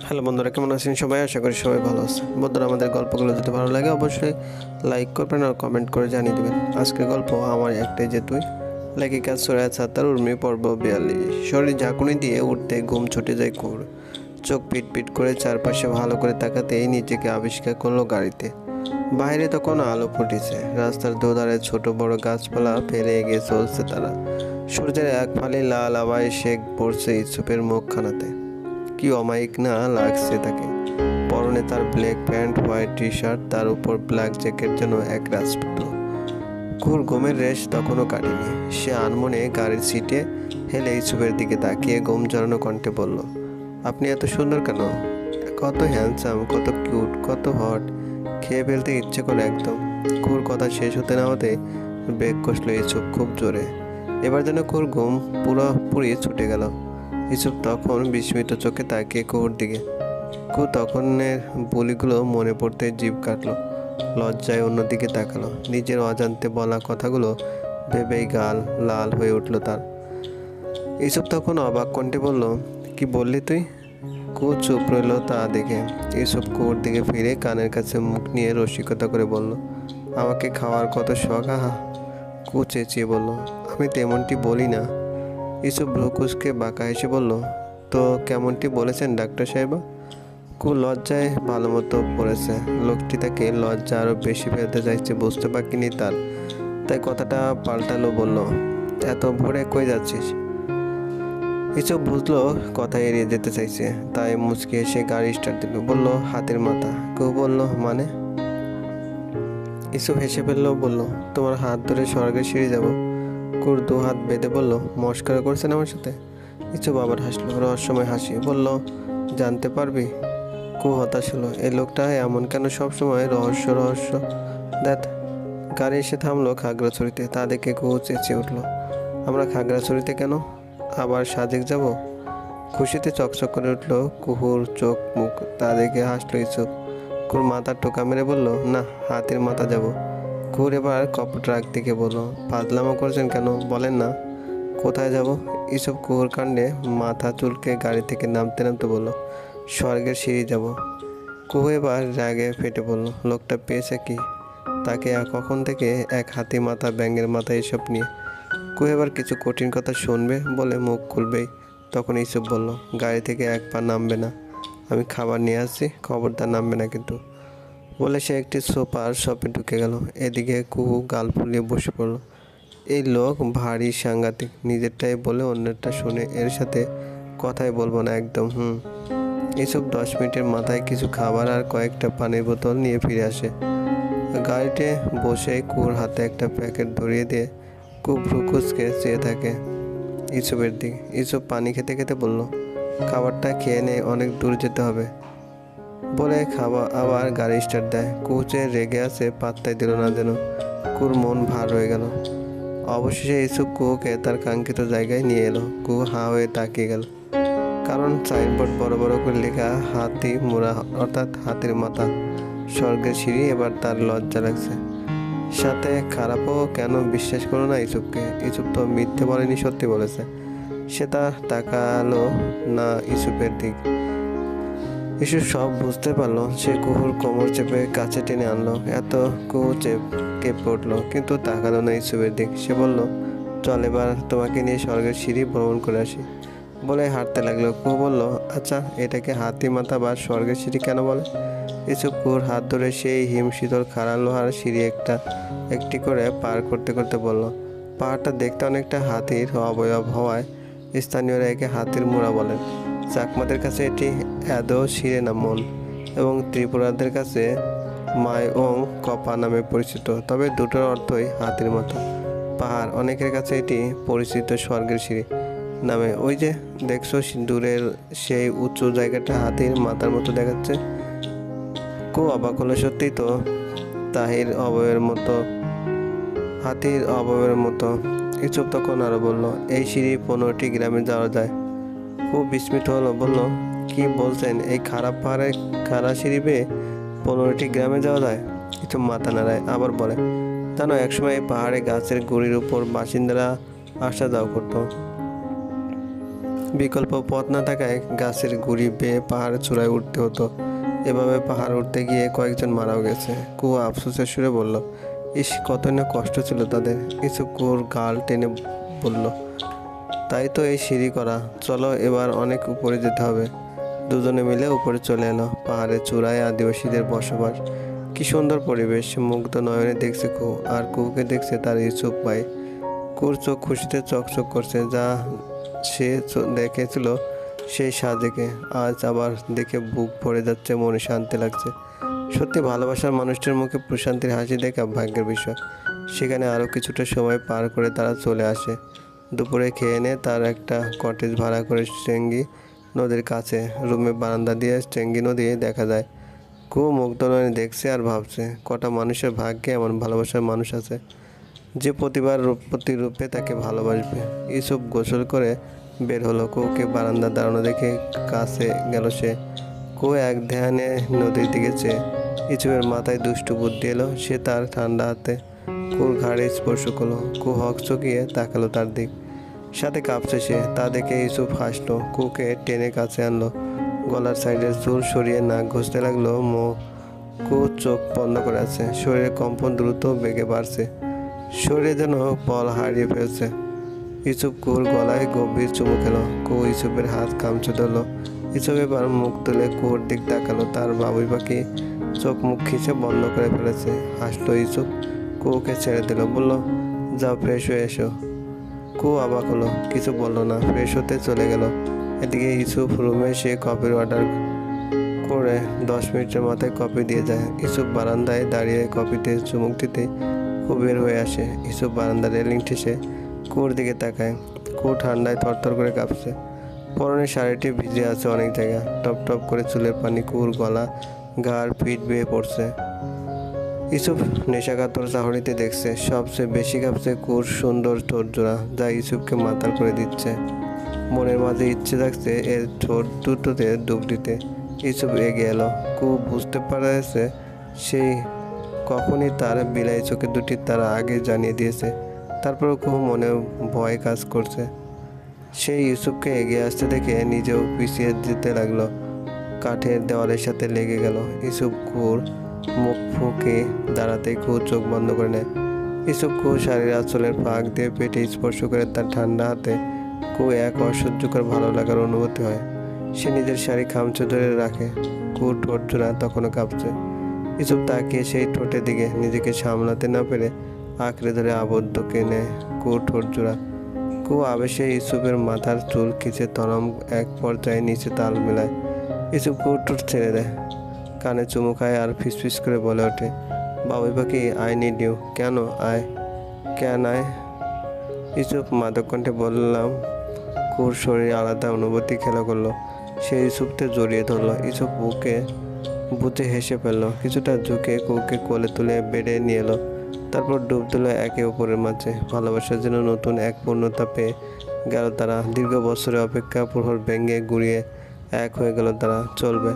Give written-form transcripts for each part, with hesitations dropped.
Hello বন্ধুরা, কেমন আছেন সবাই? আশা করি সবাই ভালো আছে। বন্ধুরা, আমাদের গল্পগুলো যদি ভালো লাগে অবশ্যই লাইক করবেন আর কমেন্ট করে জানিয়ে দেবেন। আজকের গল্প আমার একটাই যে তুই। লেখিকা সুরায়া ছাত্তার উর্মি, পর্ব 42। শরীর ঝাঁকুনি দিয়ে উঠতে ঘুম ছুটে যায় কুর। চোখ পিট পিট করে চারপাশে ভালো করে তাকাতেই নিজেকে আবিষ্কার করলো গাড়িতে। বাইরে তখন আলো ফুটেছে। রাস্তার দুধারে ছোট বড় গাছপালা ফেলে এগিয়ে চলছে তারা। সূর্যের এক ফালি লাল আভায় শেখ পড়ছে ইসুপের মুখখানাতে। কি অমায়িক না লাগছে তাকে। পরনে তার black pant, white T shirt, তার উপর ব্ল্যাক জ্যাকেট, যেন এক রাজপুত্র। ঘুর ঘুমের রেশ তখনও কাটেনি। সে আনমনে গাড়ির সিটে হেলে ইসুপের দিকে তাকিয়ে ঘুম জড়ানো কণ্ঠে বলল, আপনি এত সুন্দর কেন? কত হ্যান্ডসাম, কত কিউট, কত হট। খেয়ে ফেলতে ইচ্ছে করে একদম। ঘুর কথা শেষ হতে না হতে ব্রেক কষল ইসুপ খুব জোরে। এবার যেন ঘুর ঘুম পুরোপুরি ছুটে গেল। ইসুপ তখন বিস্মিত চোখে তাকিয়ে কুহুর দিকে। কুহু তখনের বলিগুলো মনে পড়তে জিভ কাটলো। লজ্জায় অন্যদিকে তাকালো। নিজের অজান্তে বলা কথাগুলো ভেবেই গাল লাল হয়ে উঠল তার। ইসুপ তখন অবাক কণ্ঠে বলল, কি বললি তুই? কুহু চুপ রইল তা দেখে। ইসুপ কুহুর দিকে ফিরে কানের কাছে মুখ নিয়ে রসিকতা করে বলল, আমাকে খাওয়ার কত শখ। আহা। কুহু চেঁচিয়ে বলল, আমি তেমনটি বলি না। ইসুপ ভ্রুকুচকে বাঁকা হেসে বলল, তো কেমনটি বলেছেন ডাক্তার সাহেবা? কুহু লজ্জায় ভালো মতো পড়েছে। লোকটি তাকে লজ্জা আরও বেশি ফেলতে চাইছে বুঝতে পারিনি তার। তাই কথাটা পাল্টালো, বলল, এত ভোরে কই যাচ্ছিস? ইসুপ বুঝলো কথা এড়িয়ে যেতে চাইছে, তাই মুচকি এসে গাড়ি স্টার্ট দিল। বলল, হাতের মাথা। কুহু বলল, মানে? ইসুপ হেসে ফেলল, বলল, তোমার হাত ধরে স্বর্গের সিঁড়ি যাব। কুহুর দু হাত বেঁধে বলল, মস্করা করছেন আমার সাথে? ইসুপ আবার হাসলো, রহস্যময় হাসি। বলল, জানতে পারবি? কুহু হতাশ হলো। এই লোকটা এমন কেন সবসময় রহস্য রহস্য। দেখ। গাড়ি এসে থামলো খাগড়াছড়িতে। তা দেখে কুহু চেঁচিয়ে উঠল, আমরা খাগড়াছড়িতে কেন? আবার সাজেক যাব? খুশিতে চকচক করে উঠল কুহুর চোখ মুখ। তা দেখে হাসলো ইসুপ। কুহুর মাথার টোকা মেরে বলল, না, হাতির মাথা যাব। কুহুর এবার কপট রাগ দিকে বলল, ফাজলামো করছেন কেন, বলেন না কোথায় যাব? ইসুপ কুহুর কাণ্ডে মাথা চুলকে গাড়ি থেকে নামতে নামতে বলল, স্বর্গের সিঁড়ি যাব। কুহু এবার রাগে ফেটে বলল, লোকটা পেয়েছে কি? তাকে কখন থেকে এক হাতি মাথা, ব্যাঙের মাথা এসব নিয়ে। কুহু এবার কিছু কঠিন কথা শুনবে বলে মুখ খুলবেই তখন ইসুপ বলল, গাড়ি থেকে এক পা নামবে না। আমি খাবার নিয়ে আসছি, খবরদার নামবে না কিন্তু। বলে সে একটি সোফার শপে ঢুকে গেল। এদিকে কুহু গাল ফুলিয়ে বসে পড়ল। এই লোক ভারী সাংঘাতিক। নিজেরটাই বলে অন্যেরটা শুনে। এর সাথে কথাই বলবো না একদম। এসব 10 মিনিটের মাথায় কিছু খাবার আর কয়েকটা পানির বোতল নিয়ে ফিরে আসে। গাড়িতে বসে কুহুর হাতে একটা প্যাকেট ধরিয়ে দিয়ে কুহু ভ্রুকুচকে চেয়ে থাকে ইসুপের দিকে। ইসুপ পানি খেতে খেতে বলল, খাবারটা খেয়ে নে, অনেক দূর যেতে হবে। বলে আবার গাড়ি স্টার্ট দেয়। কুহু যে রেগে আছে পাত্তাই দিল না যেন। কুহুর মন ভার হয়ে গেল। অবশেষে ইসুপ কুহুকে তার কাঙ্ক্ষিত জায়গায় নিয়ে এলো। কুহু হা হয়ে তাকিয়ে গেল, কারণ সাইনবোর্ড বড় বড় করে লেখা হাতি মোড়া, অর্থাৎ হাতির মাথা, স্বর্গের সিঁড়ি। এবার তার লজ্জা লাগছে, সাথে খারাপও। কেন বিশ্বাস করো না ইসুপকে? ইসুপ তো মিথ্যে বলেনি, সত্যি বলেছে। সে তাকালো না ইসুপের দিক। ইসুপ সব বুঝতে পারলো। সে কুহুর কোমর চেপে কাছে টেনে আনলো। এত কুহু কেঁপে উঠলো, কিন্তু তাকালো না ইসুপের দিক। সে বলল, চল এবার তোমাকে নিয়ে স্বর্গের সিঁড়ি ভ্রমণ করে আসি। বলে হাঁটতে লাগলো। কুহু বলল, আচ্ছা, এটাকে হাতি মাথা বা স্বর্গের সিঁড়ি কেন বলে? ইসুপ কুহুর হাত ধরে সেই হিমশীতল খাড়া লোহার সিঁড়ি একটি করে পার করতে করতে বলল, পাহাড়টা দেখতে অনেকটা হাতির অবয়ব হওয়ায় স্থানীয়রা একে হাতির মোড়া বলেন। চাকমাদের কাছে এটি অ্যাদো সিঁড়ে মন এবং ত্রিপুরাদের কাছে মায়ং কপা নামে পরিচিত। তবে দুটোর অর্থই হাতির মতো পাহাড়। অনেকের কাছে এটি পরিচিত স্বর্গের সিঁড়ি নামে। ওই যে দেখছো দূরের সেই উঁচু জায়গাটা হাতির মাথার মতো দেখাচ্ছে। খুব অবাক হলো, সত্যি তো তাহির অবয়ের মতো, হাতির অবয়ের মতো। ইসুপ তখন আরো বলল, এই সিঁড়ি 15টি গ্রামে যাওয়া যায়। খুব বিস্মিত হলো, বলল, কি বলছেন? এই খারাপ পাহাড়ে খাড়া সিঁড়ি বেয়ে 15টি গ্রামে যাওয়া যায়? ইসুপ মাথা নাড়ায়, আবার বলে, জানো, একসময় এই পাহাড়ে গাছের গুঁড়ির উপর বাসিন্দারা আসা যাওয়া করতো। বিকল্প পথ না থাকায় গাছের গুড়ি বেয়ে পাহাড় চূড়ায় উঠতে হতো। এভাবে পাহাড় উঠতে গিয়ে কয়েকজন মারাও গেছে। কুয়া আফসোসের সুরে বলল, ইস, কত না কষ্ট ছিল তাদের। কিছু কুয়োর গাল টেনে বলল, তাই তো এই সিঁড়ি করা, চলো এবার অনেক উপরে যেতে হবে। দুজনে মিলে উপরে চলে এলো। পাহাড়ের চূড়ায় আদিবাসীদের বসবাস। কি সুন্দর পরিবেশ। মুগ্ধ নয়নে দেখছে কুহু, আর কুহুকে দেখছে তার ইউসুফ ভাই। কুহুর চোখ খুশিতে চকচক করছে, যা সে দেখেছিল সেই সাজেকে আজ আবার দেখে বুক ভরে যাচ্ছে, মনে শান্তি লাগছে। সত্যি ভালোবাসার মানুষটির মুখে প্রশান্তির হাসি দেখা ভাগ্যের বিষয়। সেখানে আরও কিছুটা সময় পার করে তারা চলে আসে। দুপুরে খেয়ে এনে তার একটা কটেজ ভাড়া করে চেঙ্গি নদীর কাছে। রুমে বারান্দা দিয়ে চেঙ্গি নদী দেখা যায়। কুহু মুগ্ধ নয়নে দেখছে আর ভাবছে, কটা মানুষের ভাগ্যে এমন ভালোবাসার মানুষ আছে যে প্রতিরূপে তাকে ভালোবাসবে। ইউসুফ গোসল করে বের হলো। কুহুকে বারান্দা দাঁড়ানো দেখে কাছে গেল সে। কুহু এক ধ্যানে নদীর দিকে চেয়ে। ইউসুফের মাথায় দুষ্টু বুদ্ধি এলো। সে তার ঠান্ডা হাতে কুহুর ঘাড়ে স্পর্শ করলো। কুহু হকচকিয়ে তাকালো তার দিক, সাথে কাঁপছে সে। তা দেখে ইউসুফ হাসলো, কুহুকে টেনে কাছে আনলো। গলার সাইডের চুল সরিয়ে নাক ঘষতে লাগলো। কুহু চোখ বন্ধ করে আছে। শরীরের কম্পন দ্রুত বেগে বাড়ছে। শরীরে যেন বল হারিয়ে ফেলছে। ইউসুফ কুহুর গলায় গভীর চুমু খেলো। কুহু ইউসুফের হাত কামচে ধরলো। ইউসুফ এবার মুখ তুলে কুহুর দিক তাকালো। তার বাবুই পাখি চোখ মুখ খিচে বন্ধ করে ফেলেছে। হাসলো ইউসুফ, কুহুকে ছেড়ে দিল। বলল, যাও ফ্রেশ হয়ে এসো। কুহু অবাক হলো, কিছু বললো না, ফ্রেশ হতে চলে গেল। এদিকে ইউসুফ রুমে সে কফির অর্ডার করে 10 মিনিটের মাথায় কফি দিয়ে যায়। ইউসুফ বারান্দায় দাঁড়িয়ে কফিতে চুমুক দিতে কুহু বের হয়ে আসে। ইউসুফ বারান্দার রেলিং ঠেসে কুহুর দিকে তাকায়। কুহু ঠান্ডায় থরথর করে কাঁপছে। পরনের শাড়িটি ভিজে আছে অনেক জায়গা। টপ টপ করে চুলের পানি কুহুর গলা, ঘাড়, পিঠ বেয়ে পড়ছে। ইউসুফ নেশাকাতর চাহনিতে দেখছে। সবচেয়ে বেশি কাঁপছে কুহুর সুন্দর ঠোঁট জোড়া, যা ইউসুফকে মাতাল করে দিচ্ছে। মনের মাঝে ইচ্ছে থাকছে এর ঠোঁট দুটোতে ডুব দিতে। ইউসুফ এগিয়ে এলো। কুহু বুঝতে পারছে সেই কখনই তার বিলাই চোখে দুটি তারা আগে জানিয়ে দিয়েছে। তারপরও কুহু মনে ভয় কাজ করছে। সেই ইউসুফকে এগিয়ে আসতে দেখে নিজেও পিছিয়ে যেতে লাগলো। কাঠের দেওয়ালের সাথে লেগে গেল। ইউসুফ কুহুর মুখ ফুঁকে দাঁড়াতে কুহু চোখ বন্ধ করে নেয়। ইউসুফ কুহুর শাড়ির আঁচলের ফাঁক দিয়ে পেটে স্পর্শ করে তার ঠান্ডা হাতে কুহু এক অসহ্যকর ভালো লাগার অনুভূতি হয়। সে নিজের শাড়ি খামচে ধরে রাখে। কুহুর ঠোঁট জোড়া তখনও কাঁপছে। ইউসুফ তাকিয়ে সেই ঠোঁটের দিকে, নিজেকে সামলাতে না পেরে আঁকড়ে ধরে আবদ্ধ কেনে কুহুর ঠোঁট জোড়া। কুহু আবেশে ইউসুফের মাথার চুল খিচে তরম এক পর্যায়ে নিচে তাল মেলায়। ইউসুফ কুহুর ঠোঁট ছেড়ে দেয়, কানে চুমু খায় আর ফিসফিস করে বলে ওঠে, বাবুই পাখি, আই নিড ইউ। কেন আয়? কেন আয়? ইউসুফ মাদক কণ্ঠে বললাম। কুহুর শরীরে আলাদা অনুভূতি খেলা করলো। সে ইউসুফকে জড়িয়ে ধরলো। ইউসুফ বুকে বুঝে হেসে ফেললো। কিছুটা ঝুঁকে কুহুকে কোলে তুলে বেডে নিয়ে এলো। তারপর ডুব দিল একে অপরের মাঝে। ভালোবাসার জন্য নতুন এক পূর্ণতা পেয়ে গেল তারা। দীর্ঘ বছরের অপেক্ষা প্রহর ভেঙে গুড়িয়ে এক হয়ে গেল তারা। চলবে।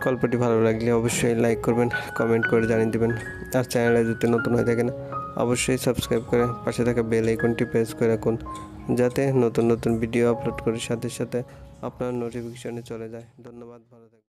গল্পটি ভালো লাগলে অবশ্যই লাইক করবেন, কমেন্ট করে জানিয়ে দেবেন। আর চ্যানেলে যদি নতুন হয়ে থাকেন অবশ্যই সাবস্ক্রাইব করে পাশে থাকা বেল আইকনটি প্রেস করে রাখুন, যাতে নতুন নতুন ভিডিও আপলোড করার সাথে সাথে আপনার নোটিফিকেশনে চলে যায়। ধন্যবাদ, ভালো থাকবেন।